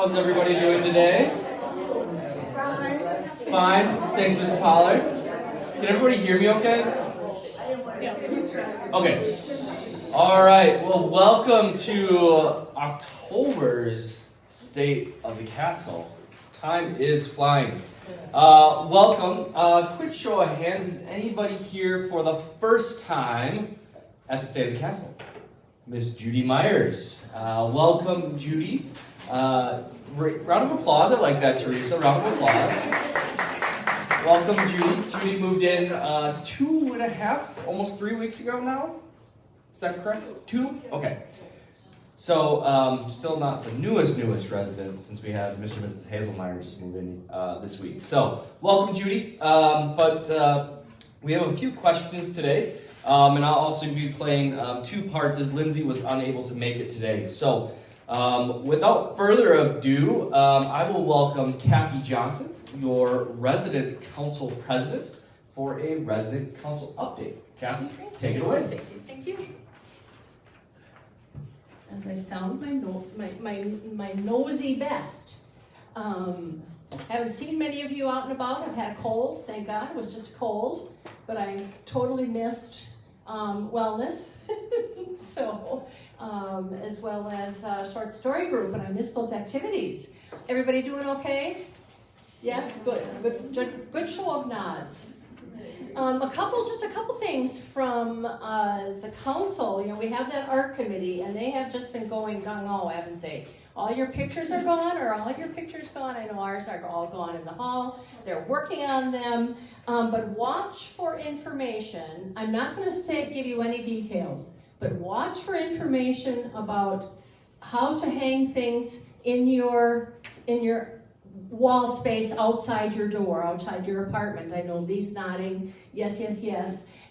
How's everybody doing today? Fine. Fine. Thanks, Mrs. Pollard. Can everybody hear me okay? Yeah. Okay. All right. Well, welcome to October's State of the Castle. Time is flying. Welcome. Quick show of hands. Is anybody here for the first time at the State of the Castle? Miss Judy Myers. Welcome, Judy. Round of applause. I like that, Teresa. Round of applause. Welcome, Judy. Judy moved in 2.5, almost 3 weeks ago now. Is that correct? 2? Okay. So, still not the newest resident, since we had Mr. and Mrs. Hazelmeyer just move in this week. So, welcome, Judy. But we have a few questions today, and I'll also be playing 2 parts as Lindsay was unable to make it today. So, without further ado, I will welcome Kathy Johnson, your resident council president, for a resident council update. Kathy, take it away. Thank you. As I sound my nosy best. Haven't seen many of you out and about. I've had a cold, thank God. It was just a cold, but I totally missed wellness. So, as well as short story group, and I missed those activities. Everybody doing okay? Yes, good show of nods. Just a couple things from the council. You know, we have that art committee, and they have just been going gung-ho, haven't they? All your pictures are gone, or all your pictures gone? I know ours are all gone in the hall. They're working on them, but watch for information. I'm not going to give you any details, but watch for information about how to hang things in your wall space outside your door, outside your apartment. I know Lee's nodding. Yes.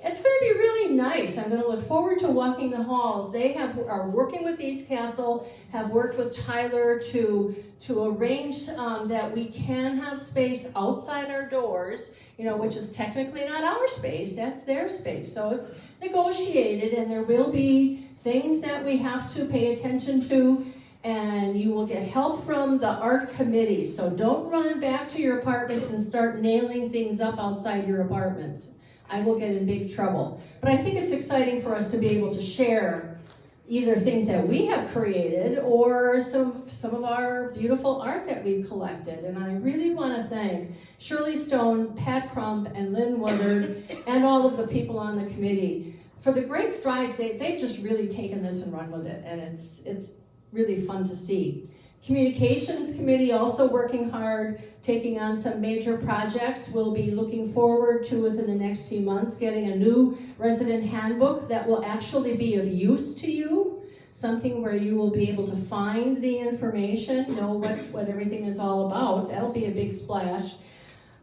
It's going to be really nice. I'm going to look forward to walking the halls. They are working with East Castle, have worked with Tyler to arrange that we can have space outside our doors, you know, which is technically not our space, that's their space. So it's negotiated, and there will be things that we have to pay attention to, and you will get help from the art committee. So don't run back to your apartments and start nailing things up outside your apartments. I will get in big trouble. But I think it's exciting for us to be able to share either things that we have created or some of our beautiful art that we've collected. And I really want to thank Shirley Stone, Pat Crump, and Lynn Woodard, and all of the people on the committee for the great strides. They've just really taken this and run with it, and it's really fun to see. Communications committee also working hard, taking on some major projects. We'll be looking forward to, within the next few months, getting a new resident handbook that will actually be of use to you, something where you will be able to find the information, know what everything is all about. That'll be a big splash.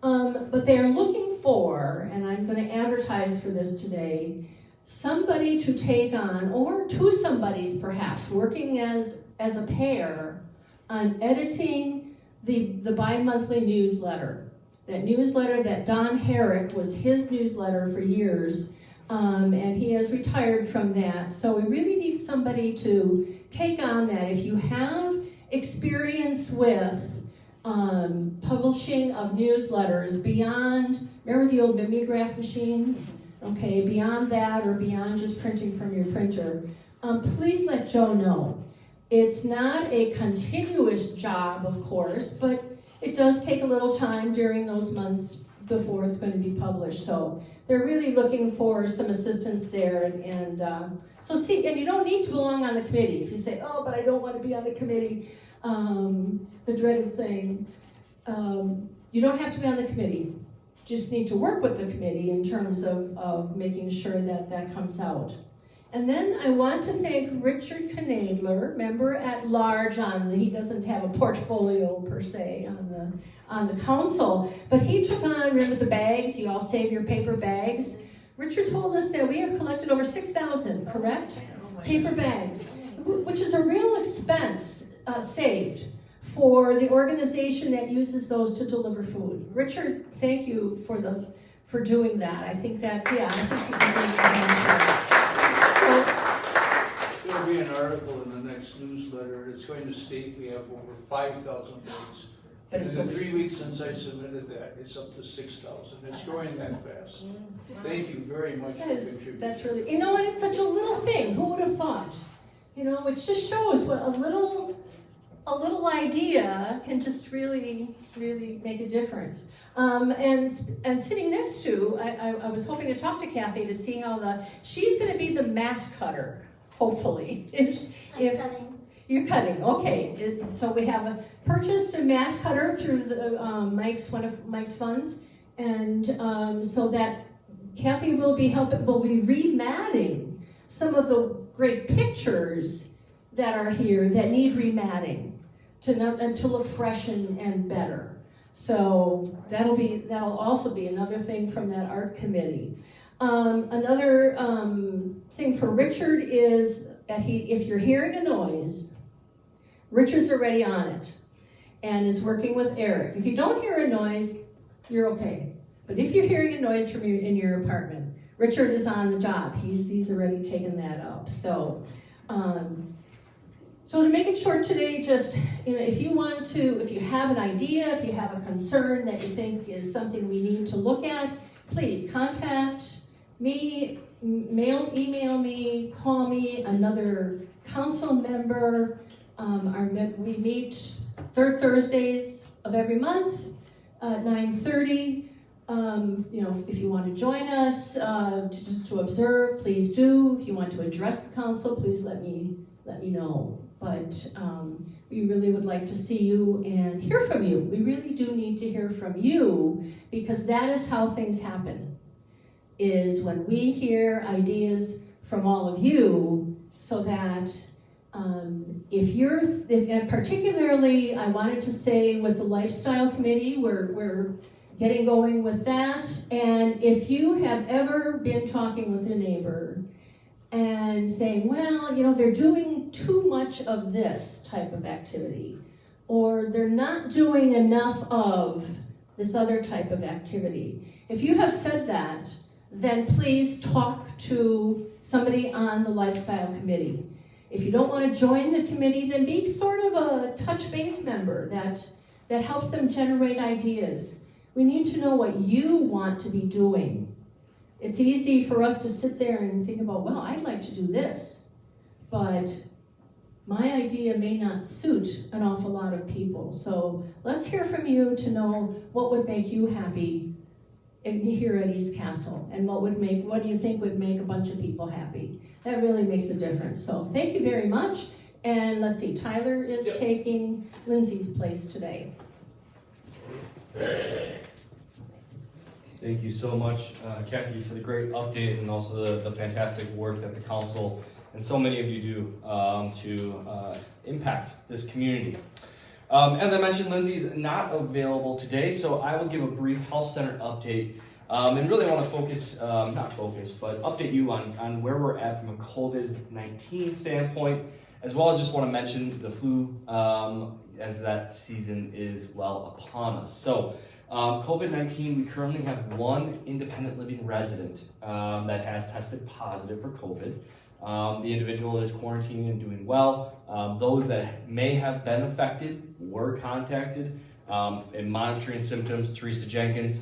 But they're looking for, and I'm going to advertise for this today, somebody to take on, or two somebodies perhaps, working as a pair on editing the bi-monthly newsletter. That newsletter that Don Herrick was his newsletter for years, and he has retired from that. So we really need somebody to take on that. If you have experience with publishing of newsletters beyond, remember the old mimeograph machines? Okay, beyond that, or beyond just printing from your printer, please let Joe know. It's not a continuous job, of course, but it does take a little time during those months before it's going to be published. So they're really looking for some assistance there. And you don't need to belong on the committee. If you say, oh, but I don't want to be on the committee, the dreaded thing, you don't have to be on the committee. Just need to work with the committee in terms of making sure that comes out. And then I want to thank Richard Knadler, member at large he doesn't have a portfolio per se on the council, but he took on, remember the bags, you all save your paper bags. Richard told us that we have collected over 6,000, correct? Paper bags, which is a real expense saved for the organization that uses those to deliver food. Richard, thank you for doing that. I think that, I think you deserve some. be an article in the next newsletter. It's going to state we have over 5,000 days. But And it's in the over 3 weeks since I submitted that, it's up to 6,000. It's growing that fast. Thank you very much for contributing. That's really, and it's such a little thing. Who would have thought? It just shows what a little idea can just really, really make a difference. And sitting next to, I was hoping to talk to Kathy to see how she's going to be the mat cutter, hopefully. If Cutting. you're cutting, okay. So we have purchased a mat cutter through one of Mike's funds, and so that Kathy will be rematting some of the great pictures that are here that need rematting to look fresh and better. So that'll also be another thing from that art committee. Another thing for Richard is that if you're hearing a noise, Richard's already on it and is working with Eric. If you don't hear a noise, you're okay. But if you're hearing a noise in your apartment, Richard is on the job. He's already taken that up. So to make it short today, just if you have an idea, if you have a concern that you think is something we need to look at, please contact me, email me, call me, another council member. We meet third Thursdays of every month at 9:30. If you want to join us to observe, please do. If you want to address the council, please let me know. But we really would like to see you and hear from you. We really do need to hear from you, because that is how things happen, is when we hear ideas from all of you, so that if particularly, I wanted to say with the lifestyle committee, we're getting going with that. And if you have ever been talking with a neighbor and saying, well, they're doing too much of this type of activity, or they're not doing enough of this other type of activity. If you have said that, then please talk to somebody on the lifestyle committee. If you don't want to join the committee, then be sort of a touch base member that helps them generate ideas. We need to know what you want to be doing. It's easy for us to sit there and think about, well, I'd like to do this, but my idea may not suit an awful lot of people. So let's hear from you to know what would make you happy here at East Castle, and what do you think would make a bunch of people happy. That really makes a difference. So thank you very much. And let's see, Tyler is taking Lindsay's place today. Thank you so much, Kathy, for the great update and also the fantastic work that the council and so many of you do to impact this community. As I mentioned, Lindsay's not available today, so I will give a brief health center update and really want to update you on where we're at from a COVID-19 standpoint, as well as just want to mention the flu as that season is well upon us. So COVID-19, we currently have one independent living resident that has tested positive for COVID. The individual is quarantining and doing well. Those that may have been affected were contacted and monitoring symptoms. Teresa Jenkins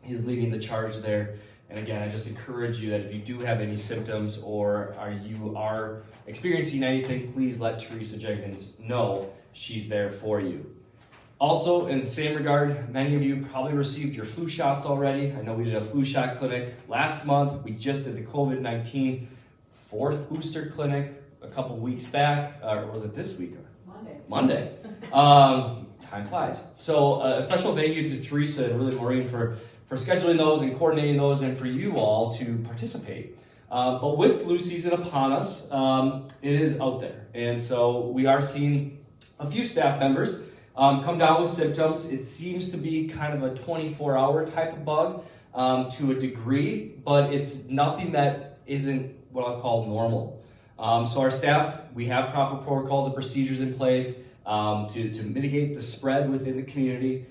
is leading the charge there. And again, I just encourage you that if you do have any symptoms or you are experiencing anything, please let Teresa Jenkins know. She's there for you. Also, in the same regard, many of you probably received your flu shots already. I know we did a flu shot clinic last month. We just did the COVID-19 fourth booster clinic a couple weeks back, or was it this week? Monday. Time flies. So a special thank you to Teresa and really Maureen for scheduling those and coordinating those, and for you all to participate. But with flu season upon us, it is out there. And so we are seeing a few staff members come down with symptoms. It seems to be kind of a 24-hour type of bug to a degree, but it's nothing that isn't what I'll call normal. So our staff, we have proper protocols and procedures in place to mitigate the spread within the community.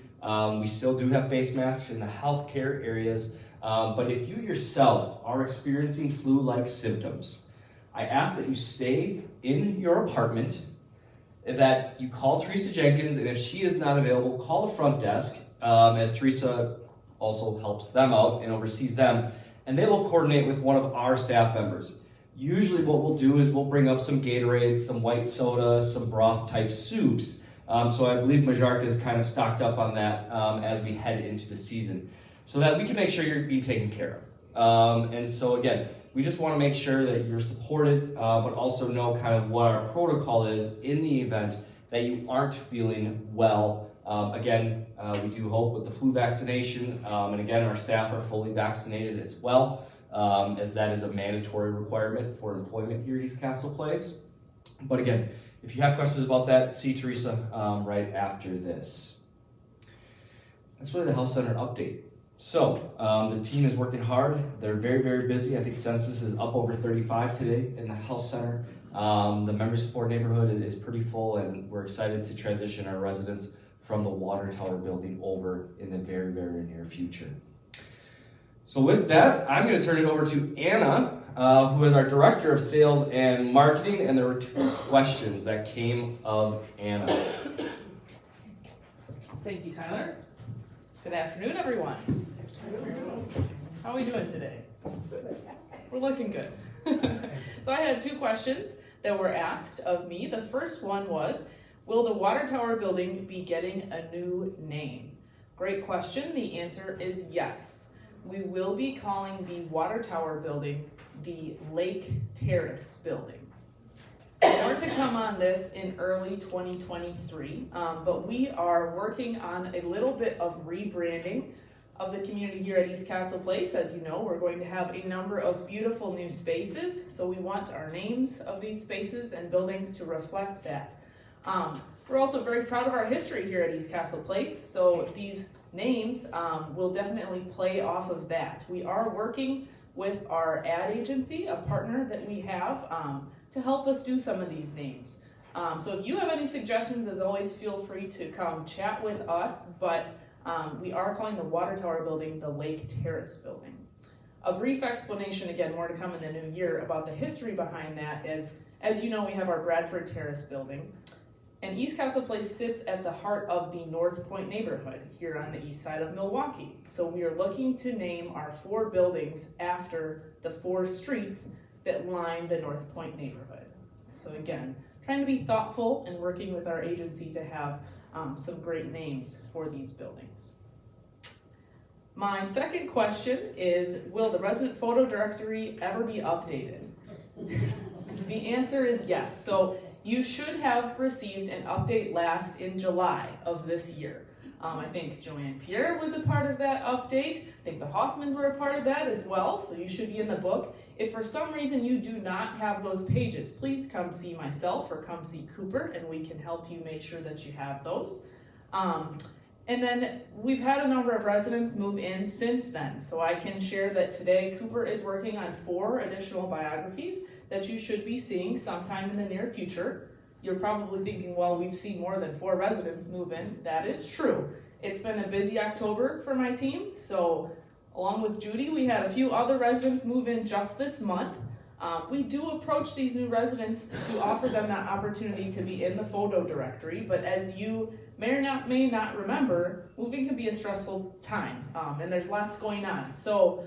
We still do have face masks in the healthcare areas, but if you yourself are experiencing flu-like symptoms, I ask that you stay in your apartment, that you call Teresa Jenkins, and if she is not available, call the front desk, as Teresa also helps them out and oversees them, and they will coordinate with one of our staff members. Usually what we'll do is we'll bring up some Gatorade, some white soda, some broth type soups. So I believe Majarka is kind of stocked up on that as we head into the season, so that we can make sure you're being taken care of. And so again, we just want to make sure that you're supported, but also know kind of what our protocol is in the event that you aren't feeling well. Again, we do hope with the flu vaccination, and again, our staff are fully vaccinated as well, as that is a mandatory requirement for employment here at East Castle Place. But again, if you have questions about that, see Teresa right after this. That's really the health center update. So the team is working hard. They're very, very busy. I think census is up over 35 today in the health center. The member support neighborhood is pretty full, and we're excited to transition our residents from the water tower building over in the very, very near future. So with that, I'm going to turn it over to Anna, who is our Director of Sales and Marketing, and there were 2 questions that came of Anna. Thank you, Tyler. Good afternoon, everyone. How are we doing today? We're looking good. So I had 2 questions that were asked of me. The first one was, will the water tower building be getting a new name? Great question. The answer is yes. We will be calling the water tower building the Lake Terrace building. More to come on this in early 2023, but we are working on a little bit of rebranding of the community here at East Castle Place. As you know, we're going to have a number of beautiful new spaces, so we want our names of these spaces and buildings to reflect that. We're also very proud of our history here at East Castle Place, so these names will definitely play off of that. We are working with our ad agency, a partner that we have, to help us do some of these names. So if you have any suggestions, as always, feel free to come chat with us, but we are calling the water tower building the Lake Terrace building. A brief explanation, again, more to come in the new year, about the history behind that is, as you know, we have our Bradford Terrace building, and East Castle Place sits at the heart of the North Point neighborhood here on the east side of Milwaukee. So we are looking to name our 4 buildings after the 4 streets that line the North Point neighborhood. So again, trying to be thoughtful and working with our agency to have some great names for these buildings. My second question is, will the resident photo directory ever be updated? The answer is yes. So you should have received an update last in July of this year. I think Joanne Pierre was a part of that update. I think the Hoffmans were a part of that as well, so you should be in the book. If for some reason you do not have those pages, please come see myself or come see Cooper, and we can help you make sure that you have those. And then we've had a number of residents move in since then, so I can share that today Cooper is working on 4 additional biographies that you should be seeing sometime in the near future. You're probably thinking, well, we've seen more than 4 residents move in. That is true. It's been a busy October for my team, so along with Judy, we had a few other residents move in just this month. We do approach these new residents to offer them that opportunity to be in the photo directory, but as you may or may not remember, moving can be a stressful time, and there's lots going on. So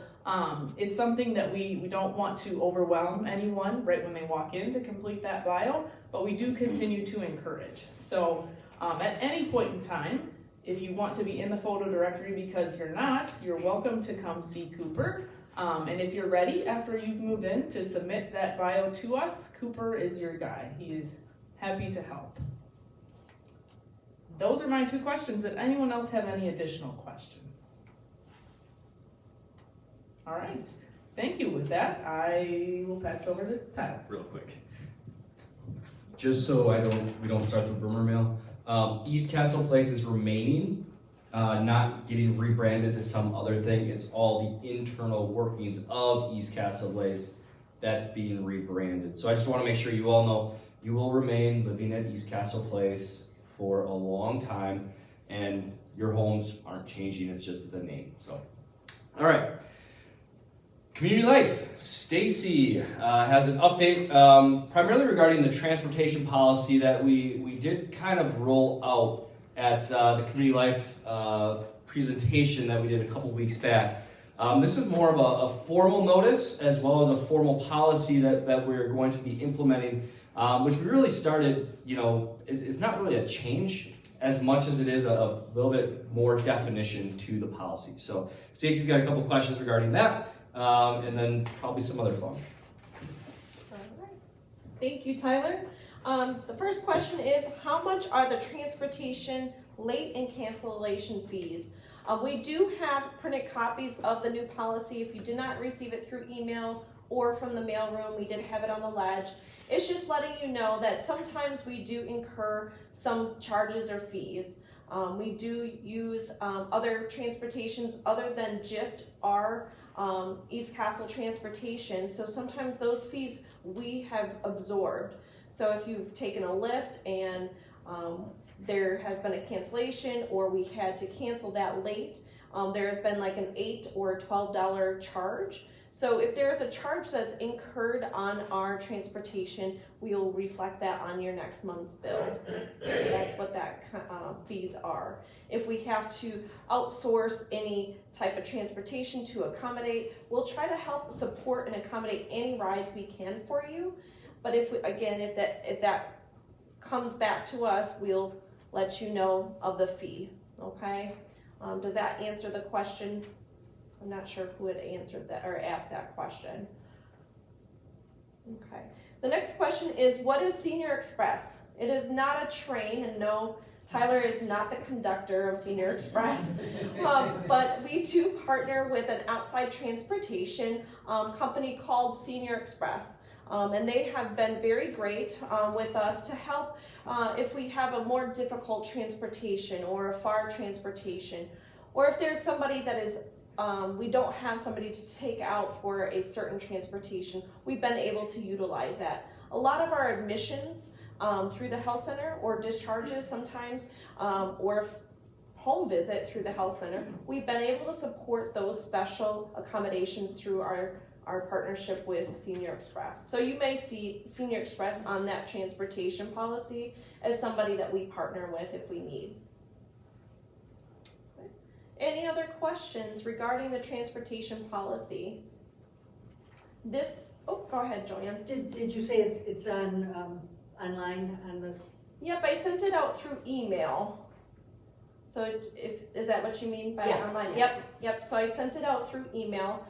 it's something that we don't want to overwhelm anyone right when they walk in to complete that bio, but we do continue to encourage. So at any point in time, if you want to be in the photo directory because you're not, you're welcome to come see Cooper. And if you're ready after you've moved in to submit that bio to us, Cooper is your guy. He is happy to help. Those are my 2 questions. Did anyone else have any additional questions? All right. Thank you. With that, I will pass it over to Tyler. Real quick. Just so we don't start the rumor mill. East Castle Place is remaining, not getting rebranded to some other thing. It's all the internal workings of East Castle Place that's being rebranded. So I just want to make sure you all know you will remain living at East Castle Place for a long time, and your homes aren't changing. It's just the name. So, all right. Community Life, Stacy has an update primarily regarding the transportation policy that we did kind of roll out at the Community Life presentation that we did a couple weeks back. This is more of a formal notice as well as a formal policy that we're going to be implementing, which we really started, it's not really a change as much as it is a little bit more definition to the policy. So Stacy's got a couple questions regarding that. And then probably some other fun. All right. Thank you, Tyler. The first question is, how much are the transportation late and cancellation fees? We do have printed copies of the new policy. If you did not receive it through email or from the mailroom, we did have it on the ledge. It's just letting you know that sometimes we do incur some charges or fees. We do use other transportations other than just our East Castle transportation. So sometimes those fees we have absorbed. So if you've taken a lift and there has been a cancellation or we had to cancel that late, there has been like an $8 or $12 charge. So if there's a charge that's incurred on our transportation, we will reflect that on your next month's bill. So that's what that fees are. If we have to outsource any type of transportation to accommodate, we'll try to help support and accommodate any rides we can for you. But if that comes back to us, we'll let you know of the fee. Okay? Does that answer the question? I'm not sure who had answered that or asked that question. Okay. The next question is, what is Senior Express? It is not a train, and no, Tyler is not the conductor of Senior Express, but we do partner with an outside transportation company called Senior Express. And they have been very great with us to help if we have a more difficult transportation or a far transportation, or if there's somebody that is we don't have somebody to take out for a certain transportation, we've been able to utilize that. A lot of our admissions through the health center or discharges sometimes, or home visit through the health center, we've been able to support those special accommodations through our partnership with Senior Express. So you may see Senior Express on that transportation policy as somebody that we partner with if we need. Any other questions regarding the transportation policy? Go ahead, Joanne. Did you say it's on online on the? Yep, I sent it out through email. So is that what you mean by online? Yeah. Yep. So I sent it out through email.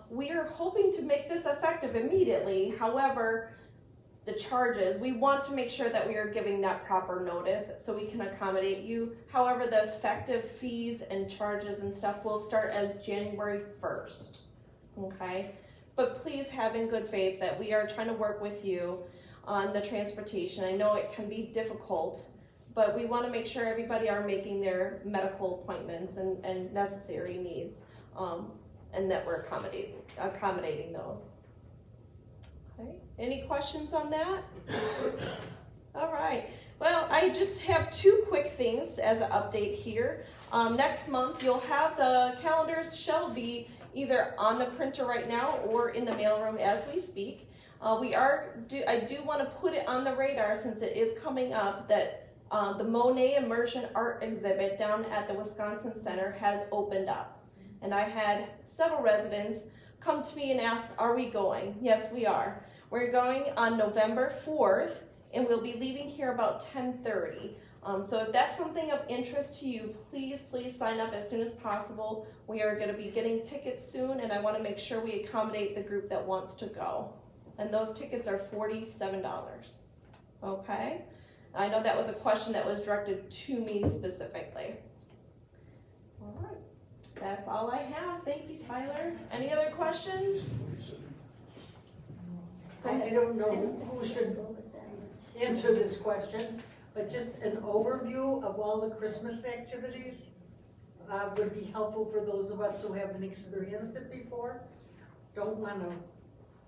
We are hoping to make this effective immediately. However, the charges, we want to make sure that we are giving that proper notice so we can accommodate you. However, the effective fees and charges and stuff will start as January 1st, okay? But please have in good faith that we are trying to work with you on the transportation. I know it can be difficult, but we want to make sure everybody are making their medical appointments and necessary needs, and that we're accommodating those. Okay. Any questions on that? All right. Well, I just have two quick things as an update here. Next month, you'll have the calendars shall be either on the printer right now or in the mailroom as we speak. I do want to put it on the radar since it is coming up that the Monet Immersion Art Exhibit down at the Wisconsin Center has opened up. And I had several residents come to me and ask, are we going? Yes, we are. We're going on November 4th, and we'll be leaving here about 10:30. So if that's something of interest to you, please sign up as soon as possible. We are going to be getting tickets soon, and I want to make sure we accommodate the group that wants to go. And those tickets are $47. Okay? I know that was a question that was directed to me specifically. All right. That's all I have. Thank you, Tyler. Any other questions? I don't know who should answer this question, but just an overview of all the Christmas activities would be helpful for those of us who haven't experienced it before. Don't want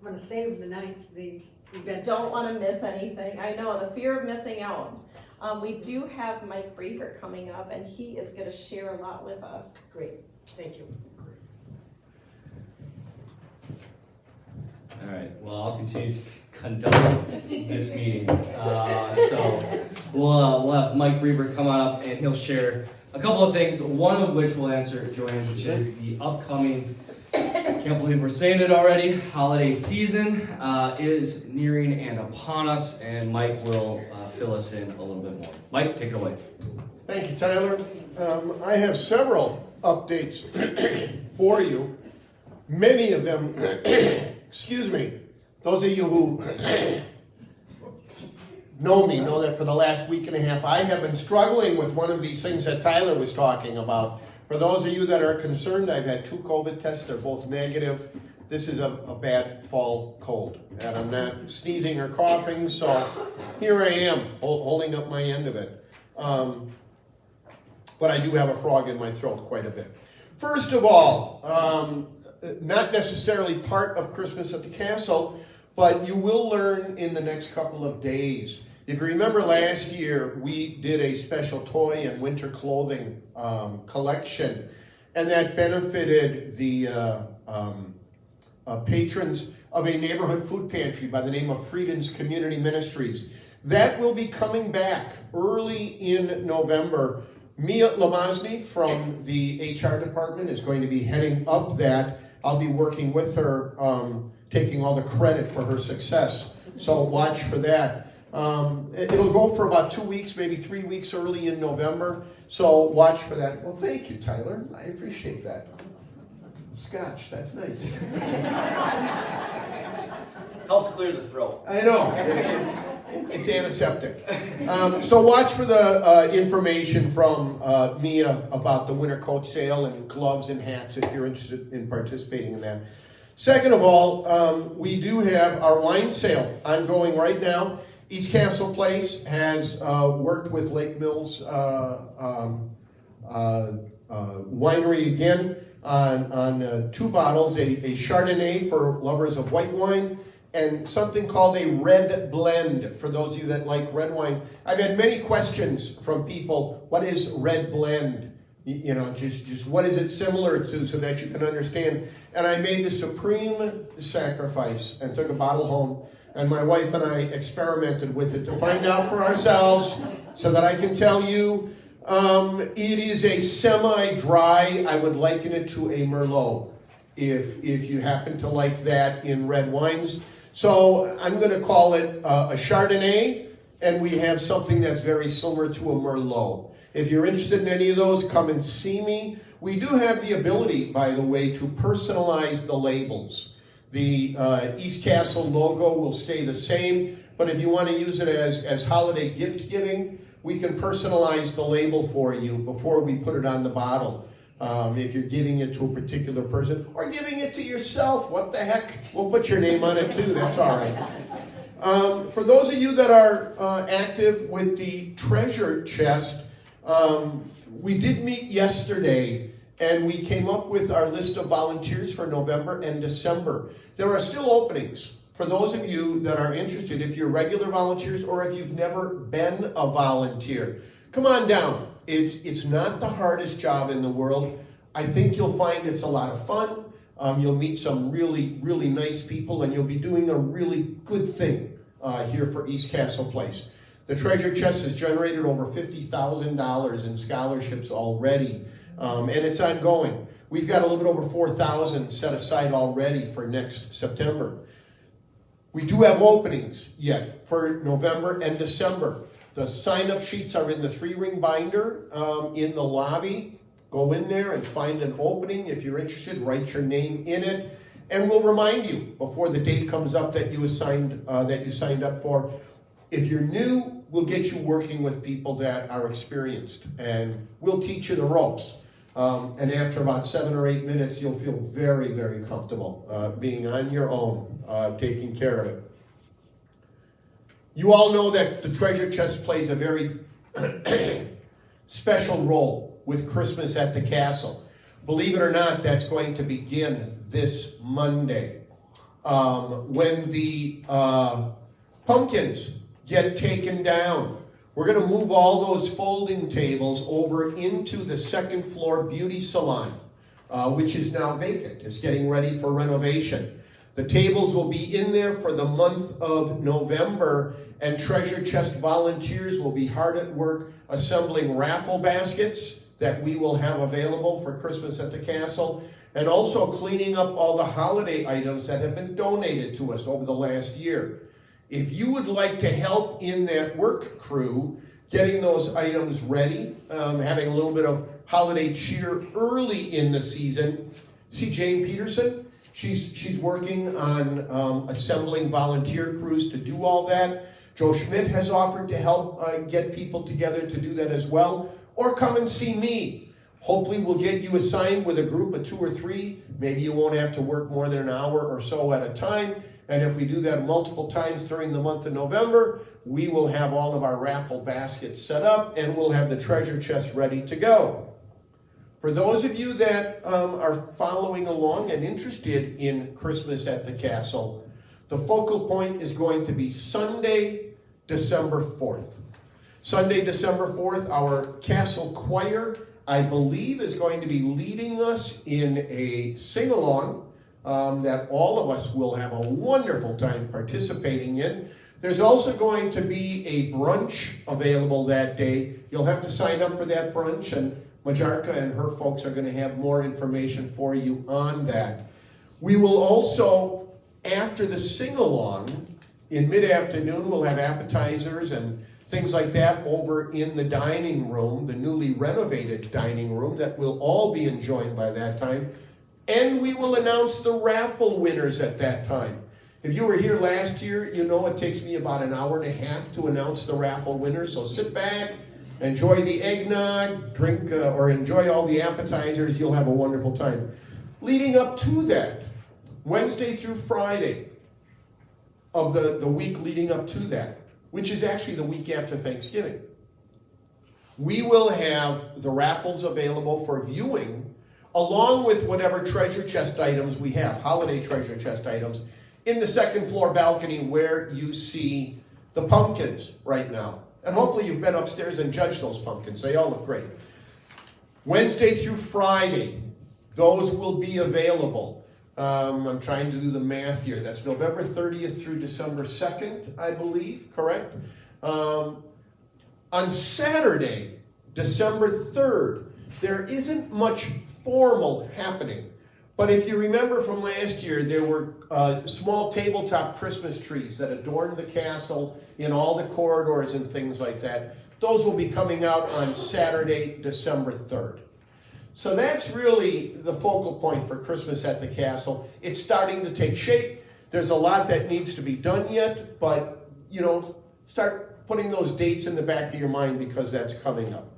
to save the night, the event. Don't want to miss anything. I know, the fear of missing out. We do have Mike Braver coming up, and he is going to share a lot with us. Great, thank you. All right, well, I'll continue to conduct this meeting. So we'll have Mike Breber come on up and he'll share a couple of things, one of which will answer Joanne, which is the upcoming, can't believe we're saying it already, holiday season is nearing and upon us, and Mike will fill us in a little bit more. Mike, take it away. Thank you, Tyler. I have several updates for you. Many of them, excuse me, those of you who know me know that for the last week and a half I have been struggling with one of these things that Tyler was talking about. For those of you that are concerned, I've had 2 COVID tests. They're both negative. This is a bad fall cold, and I'm not sneezing or coughing, so here I am holding up my end of it. But I do have a frog in my throat quite a bit. First of all, not necessarily part of Christmas at the Castle, but you will learn in the next couple of days. If you remember last year, we did a special toy and winter clothing collection, and that benefited the patrons of a neighborhood food pantry by the name of Frieden's Community Ministries. That will be coming back early in November. Mia Lamazny from the HR department is going to be heading up that. I'll be working with her, taking all the credit for her success. So watch for that. It'll go for about 2 weeks, maybe 3 weeks early in November. So watch for that. Well, thank you, Tyler. I appreciate that. Scotch, that's nice. Helps clear the throat. I know. It's antiseptic. So watch for the information from Mia about the winter coat sale and gloves and hats if you're interested in participating in that. Second of all, we do have our wine sale ongoing right now. East Castle Place has worked with Lake Mills Winery again on 2 bottles, a Chardonnay for lovers of white wine, and something called a red blend for those of you that like red wine. I've had many questions from people. What is red blend? You know, just what is it similar to, so that you can understand. And I made the supreme sacrifice and took a bottle home, and my wife and I experimented with it to find out for ourselves so that I can tell you. It is a semi-dry, I would liken it to a Merlot, if you happen to like that in red wines. So I'm going to call it a Chardonnay, and we have something that's very similar to a Merlot. If you're interested in any of those, come and see me. We do have the ability, by the way, to personalize the labels. The East Castle logo will stay the same, but if you want to use it as holiday gift giving, we can personalize the label for you before we put it on the bottle. If you're giving it to a particular person or giving it to yourself, what the heck? We'll put your name on it too, that's all right. For those of you that are active with the treasure chest, we did meet yesterday and we came up with our list of volunteers for November and December. There are still openings. For those of you that are interested, if you're regular volunteers or if you've never been a volunteer, come on down. It's not the hardest job in the world. I think you'll find it's a lot of fun. You'll meet some really, really nice people, and you'll be doing a really good thing here for East Castle Place. The treasure chest has generated over $50,000 in scholarships already, and it's ongoing. We've got a little bit over $4,000 set aside already for next September. We do have openings yet for November and December. The sign-up sheets are in the 3-ring binder in the lobby. Go in there and find an opening. If you're interested, write your name in it. And we'll remind you before the date comes up that you signed up for. If you're new, we'll get you working with people that are experienced. And we'll teach you the ropes. And after about 7 or 8 minutes, you'll feel very, very comfortable being on your own, taking care of it. You all know that the treasure chest plays a very special role with Christmas at the Castle. Believe it or not, that's going to begin this Monday. When the pumpkins get taken down, we're going to move all those folding tables over into the 2nd floor beauty salon, which is now vacant. It's getting ready for renovation. The tables will be in there for the month of November, and treasure chest volunteers will be hard at work assembling raffle baskets that we will have available for Christmas at the Castle, and also cleaning up all the holiday items that have been donated to us over the last year. If you would like to help in that work crew, getting those items ready, having a little bit of holiday cheer early in the season, see Jane Peterson? She's working on assembling volunteer crews to do all that. Joe Schmidt has offered to help get people together to do that as well. Or come and see me. Hopefully we'll get you assigned with a group of 2 or 3. Maybe you won't have to work more than an hour or so at a time. And if we do that multiple times during the month of November, we will have all of our raffle baskets set up and we'll have the treasure chest ready to go. For those of you that are following along and interested in Christmas at the Castle, the focal point is going to be Sunday, December 4th. Sunday, December 4th, our Castle Choir, I believe, is going to be leading us in a sing-along that all of us will have a wonderful time participating in. There's also going to be a brunch available that day. You'll have to sign up for that brunch, and Majarka and her folks are going to have more information for you on that. We will also, after the sing-along, in mid-afternoon, we'll have appetizers and things like that over in the dining room, the newly renovated dining room that we'll all be enjoying by that time. And we will announce the raffle winners at that time. If you were here last year, you know it takes me about an hour and a half to announce the raffle winners. So sit back, enjoy the eggnog, drink or enjoy all the appetizers. You'll have a wonderful time. Leading up to that, Wednesday through Friday of the week leading up to that, which is actually the week after Thanksgiving, we will have the raffles available for viewing, along with whatever treasure chest items we have, holiday treasure chest items, in the second floor balcony where you see the pumpkins right now. And hopefully you've been upstairs and judged those pumpkins. They all look great. Wednesday through Friday, those will be available. I'm trying to do the math here. That's November 30th through December 2nd, I believe, correct? On Saturday, December 3rd, there isn't much formal happening. But if you remember from last year, there were small tabletop Christmas trees that adorned the castle in all the corridors and things like that. Those will be coming out on Saturday, December 3rd. So that's really the focal point for Christmas at the Castle. It's starting to take shape. There's a lot that needs to be done yet, but, you know, start putting those dates in the back of your mind because that's coming up.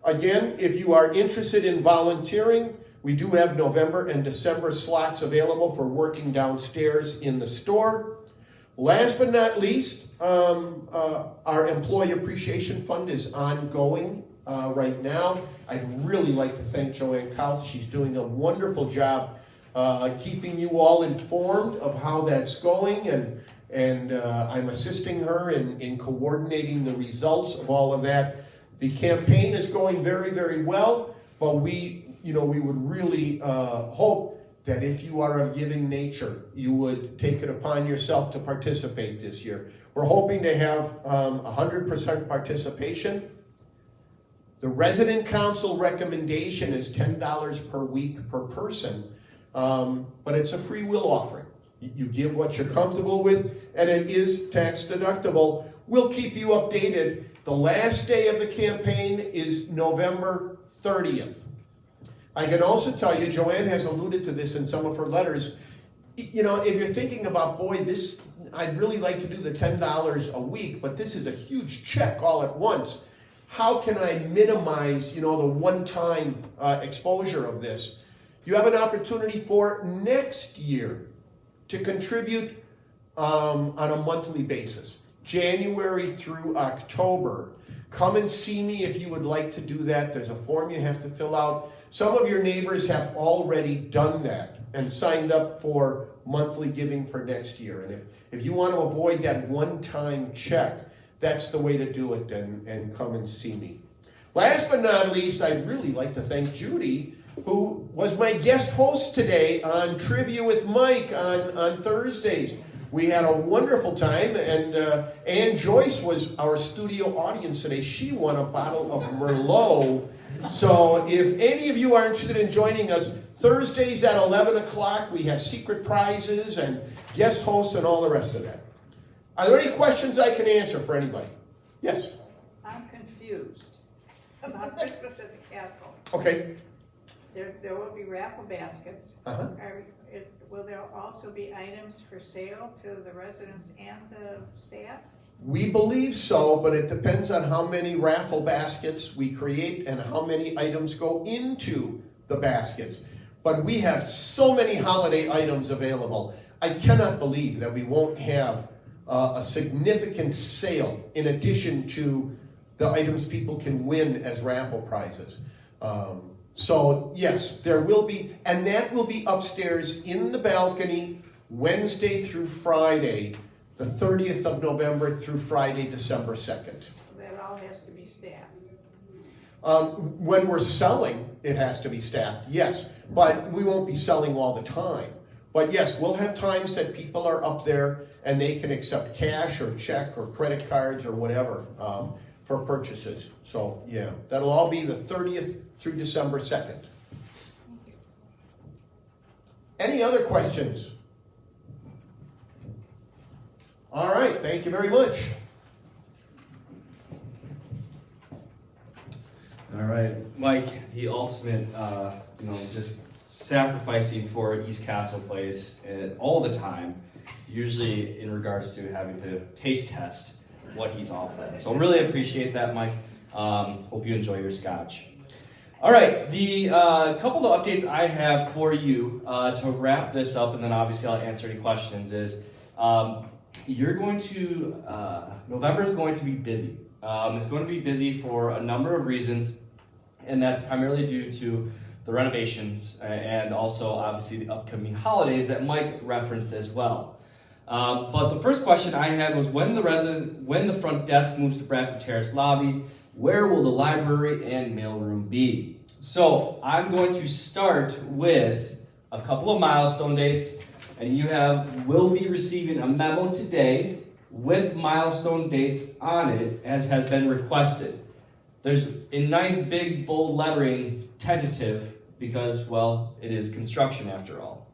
Again, if you are interested in volunteering, we do have November and December slots available for working downstairs in the store. Last but not least, our Employee Appreciation Fund is ongoing right now. I'd really like to thank Joanne Kauth. She's doing a wonderful job keeping you all informed of how that's going, and I'm assisting her in coordinating the results of all of that. The campaign is going very, very well, but we would really hope that if you are of giving nature, you would take it upon yourself to participate this year. We're hoping to have 100% participation. The resident council recommendation is $10 per week per person, but it's a free will offering. You give what you're comfortable with, and it is tax deductible. We'll keep you updated. The last day of the campaign is November 30th. I can also tell you, Joanne has alluded to this in some of her letters. You know, if you're thinking about, boy, I'd really like to do the $10 a week, but this is a huge check all at once. How can I minimize, the one-time exposure of this? You have an opportunity for next year to contribute on a monthly basis, January through October. Come and see me if you would like to do that. There's a form you have to fill out. Some of your neighbors have already done that and signed up for monthly giving for next year. And if you want to avoid that one-time check, that's the way to do it, and come and see me. Last but not least, I'd really like to thank Judy who was my guest host today on Trivia with Mike on Thursdays. We had a wonderful time, and Ann Joyce was our studio audience today. She won a bottle of Merlot. So if any of you are interested in joining us, Thursdays at 11 o'clock, we have secret prizes and guest hosts and all the rest of that. Are there any questions I can answer for anybody? Yes? I'm confused about Christmas at the castle. Okay. There will be raffle baskets. Uh-huh. Will there also be items for sale to the residents and the staff? We believe so, but it depends on how many raffle baskets we create and how many items go into the baskets. But we have so many holiday items available. I cannot believe that we won't have a significant sale in addition to the items people can win as raffle prizes. So yes, there will be, and that will be upstairs in the balcony Wednesday through Friday, the 30th of November through Friday, December 2nd. That all has to be staffed. When we're selling, it has to be staffed, yes, but we won't be selling all the time. But yes, we'll have times that people are up there and they can accept cash or check or credit cards or whatever for purchases. So yeah, that'll all be the 30th through December 2nd. Any other questions? All right, thank you very much. All right, Mike, the ultimate, just sacrificing for East Castle Place all the time, usually in regards to having to taste test what he's offering. So really appreciate that, Mike. Hope you enjoy your scotch. All right, the couple of updates I have for you to wrap this up, and then obviously I'll answer any questions, is you're going to, November is going to be busy. It's going to be busy for a number of reasons, and that's primarily due to the renovations and also obviously the upcoming holidays that Mike referenced as well. But the first question I had was when the front desk moves to Bradford Terrace lobby, where will the library and mailroom be? So I'm going to start with a couple of milestone dates, and you will be receiving a memo today with milestone dates on it as has been requested. There's a nice big bold lettering tentative because, well, it is construction after all.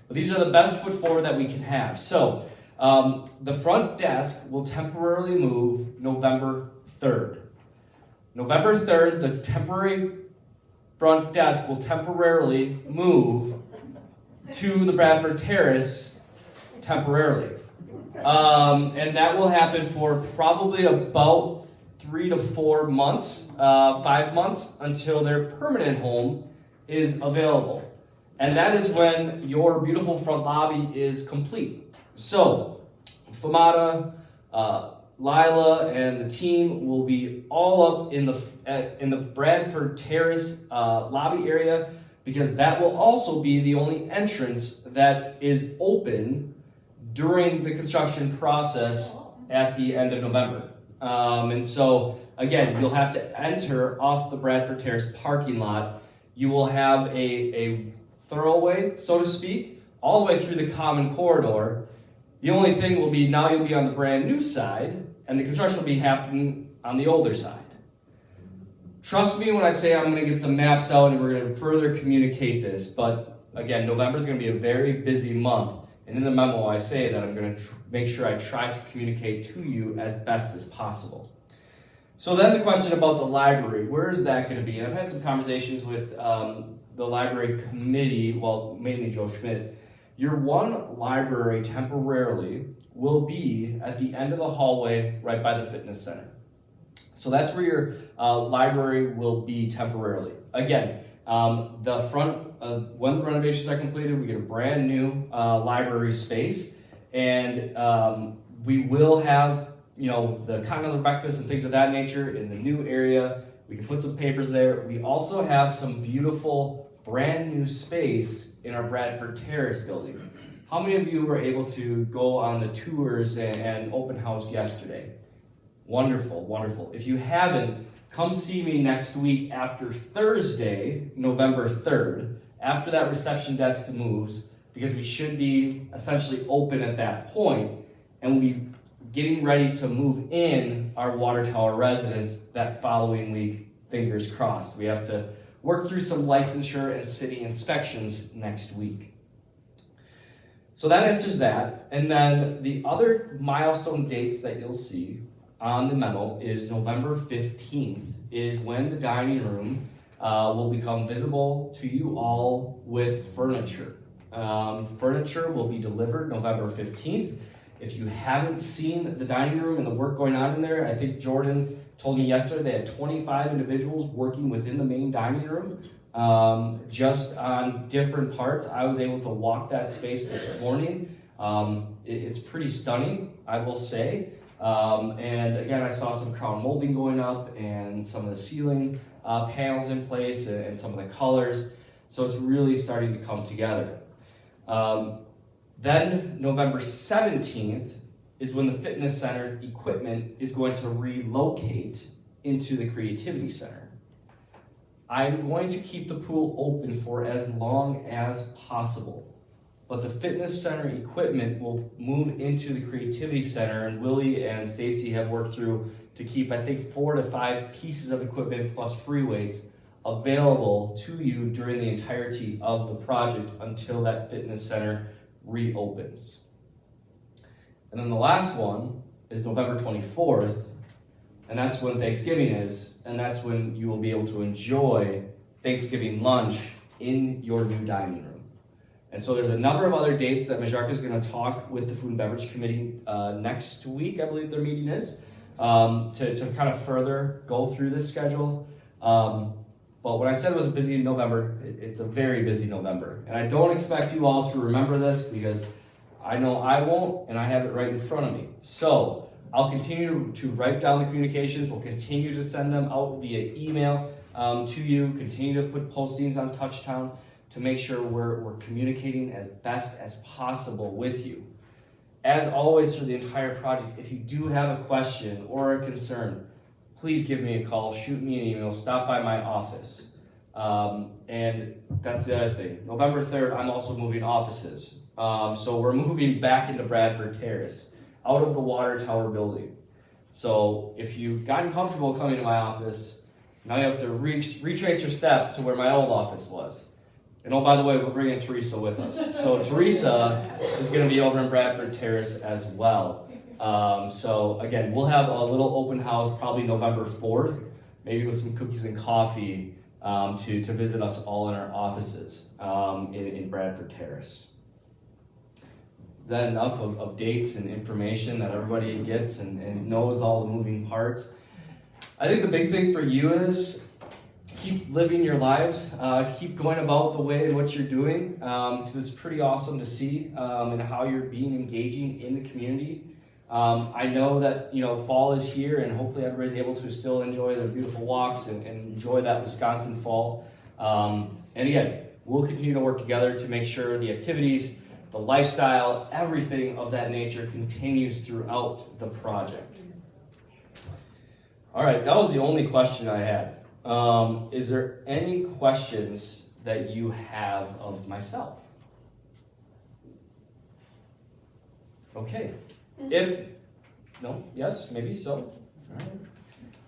But these are the best foot forward that we can have. So the front desk will temporarily move November 3rd. November 3rd, the temporary front desk will temporarily move to the Bradford Terrace temporarily. And that will happen for probably about 3 to 4 months, 5 months, until their permanent home is available. And that is when your beautiful front lobby is complete. So, Famata, Lila, and the team will be all up in the Bradford Terrace lobby area, because that will also be the only entrance that is open during the construction process at the end of November. And so, again, you'll have to enter off the Bradford Terrace parking lot. You will have a thoroughway, so to speak, all the way through the common corridor. The only thing will be now you'll be on the brand new side, and the construction will be happening on the older side. Trust me when I say I'm going to get some maps out and we're going to further communicate this. But again, November is going to be a very busy month. And in the memo, I say that I'm going to make sure I try to communicate to you as best as possible. So then the question about the library, where is that going to be? And I've had some conversations with the library committee, well, mainly Joe Schmidt. Your one library temporarily will be at the end of the hallway right by the fitness center. So that's where your library will be temporarily. Again, the front, when the renovations are completed, we get a brand new library space, and we will have, the continental breakfast and things of that nature in the new area. We can put some papers there. We also have some beautiful brand new space in our Bradford Terrace building. How many of you were able to go on the tours and open house yesterday? Wonderful, wonderful. If you haven't, come see me next week after Thursday, November 3rd, after that reception desk moves, because we should be essentially open at that point, and we'll be getting ready to move in our water tower residents that following week, fingers crossed. We have to work through some licensure and city inspections next week. So that answers that. And then the other milestone dates that you'll see on the memo is November 15th is when the dining room will become visible to you all with furniture. Furniture will be delivered November 15th. If you haven't seen the dining room and the work going on in there, I think Jordan told me yesterday they had 25 individuals working within the main dining room just on different parts. I was able to walk that space this morning. It's pretty stunning, I will say. And again, I saw some crown molding going up and some of the ceiling panels in place and some of the colors. So it's really starting to come together. Then November 17th is when the fitness center equipment is going to relocate into the Creativity Center. I'm going to keep the pool open for as long as possible, but the fitness center equipment will move into the Creativity Center, and Willie and Stacy have worked through to keep, I think, 4 to 5 pieces of equipment plus free weights available to you during the entirety of the project until that fitness center reopens. And then the last one is November 24th, and that's when Thanksgiving is, and that's when you will be able to enjoy Thanksgiving lunch in your new dining room. And so there's a number of other dates that Majarka is going to talk with the Food and Beverage Committee next week, I believe their meeting is, to kind of further go through this schedule. But when I said it was a busy November, it's a very busy November. And I don't expect you all to remember this because I know I won't, and I have it right in front of me. So I'll continue to write down the communications. We'll continue to send them out via email to you, continue to put postings on Touchtown to make sure we're communicating as best as possible with you. As always through the entire project, if you do have a question or a concern, please give me a call, shoot me an email, stop by my office. And that's the other thing. November 3rd, I'm also moving offices. So we're moving back into Bradford Terrace, out of the water tower building. So if you've gotten comfortable coming to my office, now you have to retrace your steps to where my old office was. And oh, by the way, we're bringing Teresa with us. So Teresa is going to be over in Bradford Terrace as well. So again, we'll have a little open house probably November 4th, maybe with some cookies and coffee to visit us all in our offices in Bradford Terrace. Is that enough of dates and information that everybody gets and knows all the moving parts? I think the big thing for you is keep living your lives, keep going about the way in which you're doing, because it's pretty awesome to see and how you're being engaging in the community. I know that fall is here, and hopefully everybody's able to still enjoy their beautiful walks and enjoy that Wisconsin fall. And again, we'll continue to work together to make sure the activities, the lifestyle, everything of that nature continues throughout the project. All right, that was the only question I had. Is there any questions that you have of myself? Okay. Yes, maybe so. All right.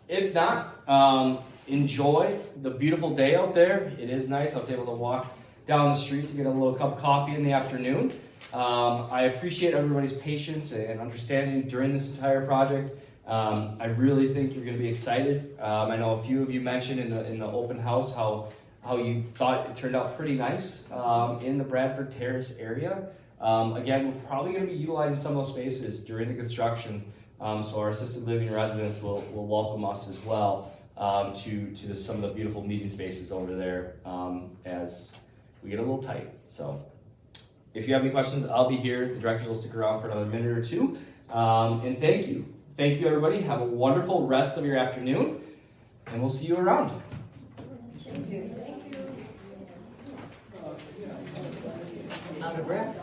If not, enjoy the beautiful day out there. It is nice. I was able to walk down the street to get a little cup of coffee in the afternoon. I appreciate everybody's patience and understanding during this entire project. I really think you're going to be excited. I know a few of you mentioned in the open house how you thought it turned out pretty nice in the Bradford Terrace area. Again, we're probably going to be utilizing some of those spaces during the construction, so our assisted living residents will welcome us as well to some of the beautiful meeting spaces over there as we get a little tight. So if you have any questions, I'll be here. The directors will stick around for another minute or two. And thank you. Thank you, everybody. Have a wonderful rest of your afternoon, and we'll see you around. Out of breath?